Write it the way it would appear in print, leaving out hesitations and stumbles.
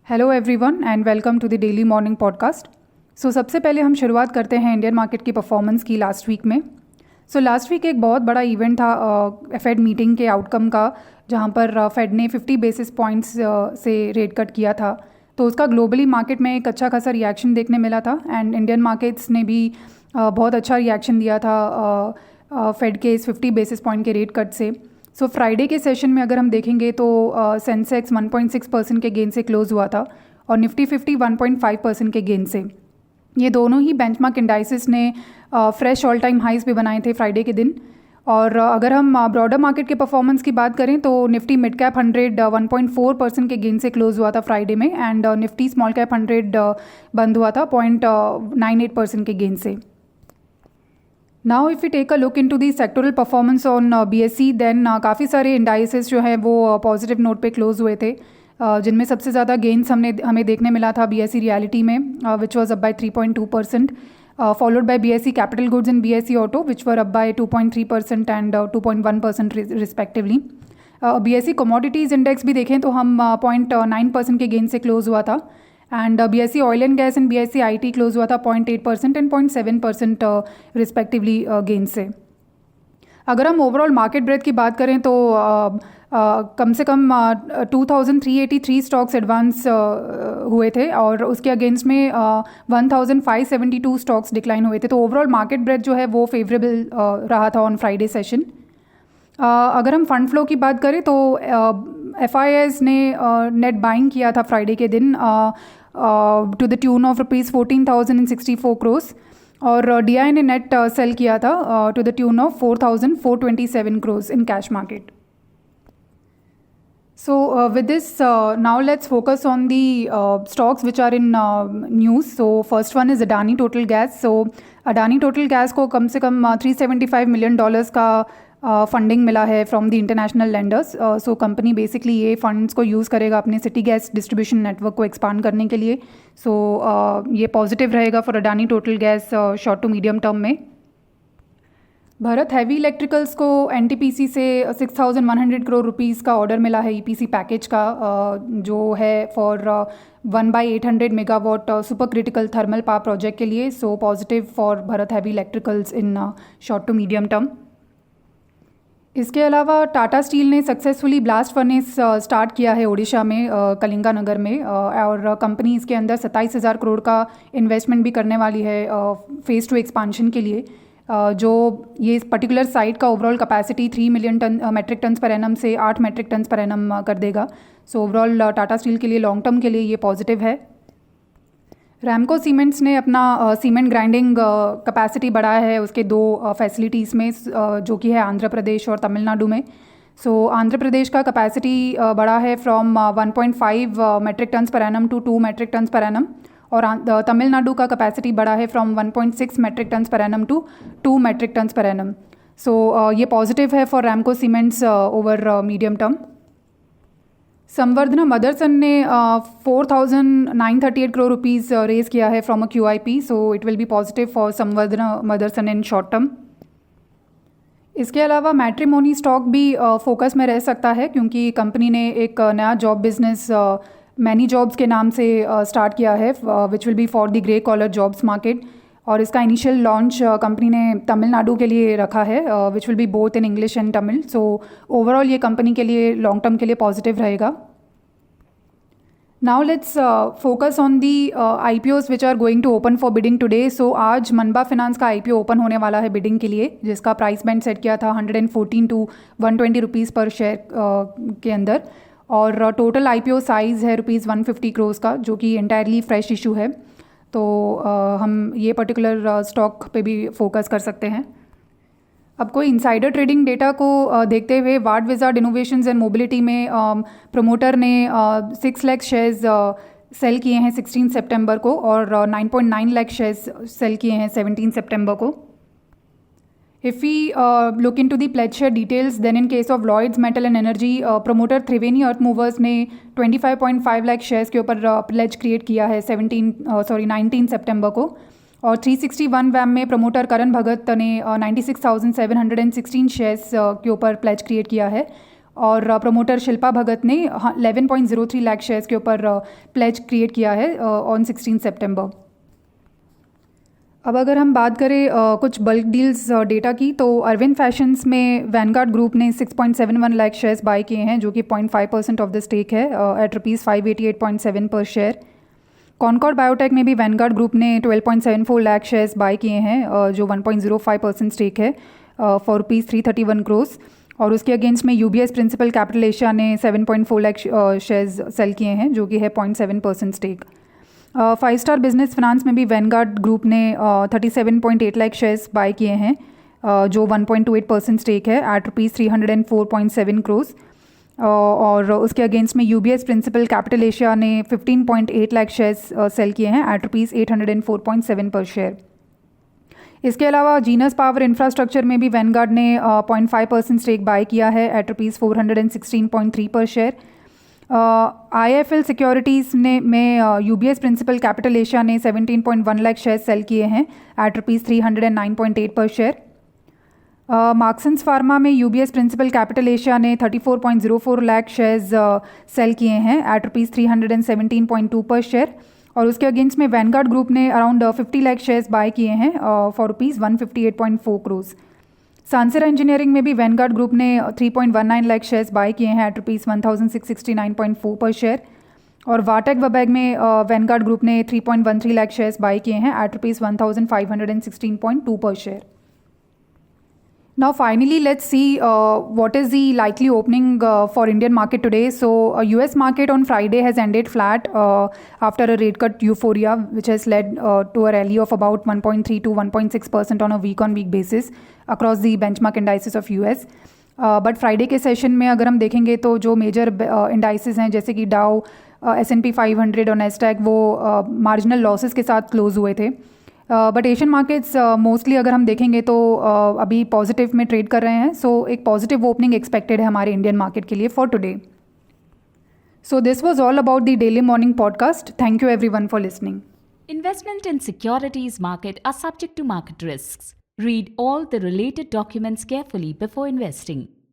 Hello everyone and welcome to the daily morning podcast. सबसे पहले हम शुरुआत करते हैं इंडियन मार्केट की परफॉर्मेंस की लास्ट वीक में। लास्ट वीक एक बहुत बड़ा इवेंट था फेड मीटिंग के आउटकम का, जहां पर फेड ने 50 बेसिस पॉइंट्स से रेट कट किया था। तो उसका ग्लोबली मार्केट में एक अच्छा खासा रिएक्शन देखने मिला था एंड इंडियन मार्केट्स ने भी बहुत अच्छा रिएक्शन दिया था फेड के इस 50 बेसिस पॉइंट के रेट कट से। फ्राइडे के सेशन में अगर हम देखेंगे तो सेंसेक्स 1.6% के गेन से क्लोज हुआ था और निफ्टी 50 1.5% के गेन से। ये दोनों ही बेंचमार्क इंडाइसेस ने फ्रेश ऑल टाइम हाइज भी बनाए थे फ्राइडे के दिन। और अगर हम ब्रॉडर मार्केट के परफॉर्मेंस की बात करें तो निफ्टी मिड कैप 100 1.4% के गेन से क्लोज हुआ था फ्राइडे में एंड निफ्टी स्मॉल कैप 100 बंद हुआ था 0.98% के गेन से। Now if you take a look into the sectoral performance on BSE then काफ़ी सारे इंडाइसेस जो हैं वो पॉजिटिव नोट पे क्लोज हुए थे, जिनमें सबसे ज़्यादा गेन्स हमें देखने मिला था BSE रियलिटी में which was up by 3.2%, followed by BSE capital goods and BSE auto which were up by 2.3% and 2.1% respectively. BSE commodities index भी देखें तो हम 0.9% के गेन से क्लोज हुआ था and BSE oil and gas and BSE IT close हुआ था 0.8% एंड 0.7% रिस्पेक्टिवली गेन से। अगर हम ओवरऑल मार्केट ब्रेथ की बात करें तो कम से कम 2383 स्टॉक्स एडवांस हुए थे और उसके अगेंस्ट में 1572 स्टॉक्स डिक्लाइन हुए थे। तो ओवरऑल मार्केट ब्रेथ जो है वो फेवरेबल रहा था ऑन फ्राइडे सेशन। अगर हम फंड फ्लो की बात करें तो FIIs ने नेट बाइंग किया था फ्राइडे के दिन to the tune of ₹14,064 crores और DI ने नेट सेल किया था to the tune of 4,427 crores in cash market. So with this, now let's focus on the stocks which are in news. So first one is Adani Total Gas. So Adani Total Gas को कम से कम $375 million का funding मिला है from the international lenders. So company basically ये funds को use करेगा अपने city gas distribution network को एक्सपांड करने के लिए। ये पॉजिटिव रहेगा for Adani Total Gas short to medium term में। भारत हैवी इलेक्ट्रिकल्स को NTPC से 6,100 करोड़ रुपीज़ का ऑर्डर मिला है EPC पैकेज का, जो है for 1/800 megawatt super critical thermal power project के लिए। So positive for Bharat Heavy Electricals in short to medium term. इसके अलावा टाटा स्टील ने सक्सेसफुली ब्लास्ट फर्नेस स्टार्ट किया है ओडिशा में कलिंगानगर में और कंपनी इसके अंदर 27,000 करोड़ का इन्वेस्टमेंट भी करने वाली है फेज़ 2 एक्सपांशन के लिए, जो ये इस पर्टिकुलर साइट का overall capacity 3 million metric tons per annum से 8 मेट्रिक टन्स पर एनम कर देगा। सो ओवरऑल टाटा स्टील के लिए लॉन्ग टर्म के लिए ये पॉजिटिव है। रैमको सीमेंट्स ने अपना सीमेंट ग्राइंडिंग कैपेसिटी बढ़ाया है उसके 2 फैसिलिटीज़ में, जो कि है आंध्र प्रदेश और तमिलनाडु में। आंध्र प्रदेश का कैपेसिटी बढ़ा है from 1.5 metric tons per annum to 2 metric tons per annum और तमिलनाडु का कैपेसिटी बढ़ा है from 1.6 metric tons per annum to 2 metric tons per annum. ये पॉजिटिव है for Ramco cements over medium term. Samvardhana Motherson ने 4,938 करोड़ रुपीज़ रेज़ किया है from a QIP। So it will be positive for Samvardhana Motherson in short term. इसके अलावा matrimony stock भी focus में रह सकता है क्योंकि कंपनी ने एक नया जॉब बिजनेस मैनी जॉब्स के नाम से स्टार्ट किया है which will be for the grey collar jobs market और इसका इनिशियल लॉन्च कंपनी ने तमिलनाडु के लिए रखा है which will be both in English and Tamil. So overall ये कंपनी के लिए लॉन्ग टर्म के लिए पॉजिटिव रहेगा। Now let's focus on the IPOs which are going to open for bidding today. सो आज मनबा फिनांस का IPO ओपन होने वाला है बिडिंग के लिए, जिसका प्राइस बैंड सेट किया था 114 to 120 रुपीज़ पर शेयर के अंदर और टोटल IPO साइज़ है ₹150 करोड़ का, जो कि एंटायरली फ्रेश इशू है। तो हम ये पर्टिकुलर स्टॉक पे भी फोकस कर सकते हैं। अब कोई इनसाइडर ट्रेडिंग डेटा को देखते हुए ward wizard innovations and mobility में प्रमोटर ने 6 लाख शेयर्स सेल किए हैं 16 सितंबर को और 9.9 लाख शेयर्स सेल किए हैं 17 सितंबर को। If we look into the pledge share details, then in case of Lloyds Metal and Energy, promoter Triveni Earth Movers ने 25.5 लाख शेयर्स के ऊपर प्लेज क्रिएट किया है 19 सितंबर को और 361 वैम में प्रमोटर करण भगत ने 96,716 शेयर्स के ऊपर प्लेज क्रिएट किया है और प्रमोटर शिल्पा भगत ने 11.03 लाख शेयर्स के ऊपर प्लेज क्रिएट किया है ऑन 16 सितंबर। अब अगर हम बात करें कुछ बल्क डील्स डेटा की, तो अरविंद फैशंस में वैनगार्ड ग्रुप ने 6.71 लाख शेयर्स बाय किए हैं, जो कि 0.5% ऑफ द स्टेक है एट ₹588.7 पर शेयर। कॉनकॉर्ड बायोटेक में भी वैनगार्ड ग्रुप ने 12.74 लाख शेयर्स बाय किए हैं, जो 1.05% स्टेक है फॉर ₹331 करोड़। और उसके अगेंस्ट में यूबीएस प्रिंसिपल कैपिटल एशिया ने 7.4 लाख शेयर्स सेल किए हैं, जो कि है 0.7% स्टेक। 5 स्टार बिजनेस फाइनेंस में भी वैनगार्ड ग्रुप ने 37.8 लाख शेयर्स बाय किए हैं, जो 1.28% स्टेक है एट ₹304.7 करोड़। और उसके अगेंस्ट में यूबीएस प्रिंसिपल कैपिटल एशिया ने 15.8 लाख शेयर्स सेल किए हैं एट ₹804.7 पर शेयर। इसके अलावा जीनस पावर इंफ्रास्ट्रक्चर में भी वैनगार्ड ने 0.5% स्टेक बाय किया है एट ₹416.3 पर शेयर। IIFL सिक्योरिटीज़ में यूबीएस प्रिंसिपल कैपिटल एशिया ने 17.1 लाख शेयर सेल किए हैं एट ₹309.8 पर शेयर। मार्क्सन्स फार्मा में यूबीएस प्रिंसिपल कैपिटल एशिया ने 34.04 लाख शेयर्स सेल किए हैं एट ₹317.2 पर शेयर। और उसके अगेंस्ट में वैनगार्ड ग्रुप ने अराउंड 50 लाख शेयर्स बाय किए हैं फॉर ₹158.4 करोड़। सांसरा इंजीनियरिंग में भी वैनगार्ड ग्रुप ने 3.19 लाख शेयर्स बाय किए हैं एट ₹1669.4 पर शेयर। और वाटेक वबैग में वैनगार्ड ग्रुप ने 3.13 लाख शेयर्स बाय किए हैं एट ₹1516.2 पर share. Now finally, let's see what is the likely opening for Indian market today. So US market on Friday has ended flat after a rate cut euphoria, which has led to a rally of about 1.3 to 1.6% on a week-on-week basis across the benchmark indices of US. But Friday के session में अगर हम देखेंगे तो जो major indices हैं जैसे कि डाउ, S&P 500 और नेस्डैक वो मार्जिनल लॉसेस के साथ क्लोज हुए थे। बट एशियन मार्केट्स मोस्टली अगर हम देखेंगे तो अभी पॉजिटिव में ट्रेड कर रहे हैं। सो एक पॉजिटिव ओपनिंग एक्सपेक्टेड है हमारे इंडियन मार्केट के लिए for today. So this was all about the daily morning podcast. Thank you everyone for listening. Investment in securities market are subject to market risks. Read all the related documents carefully before investing.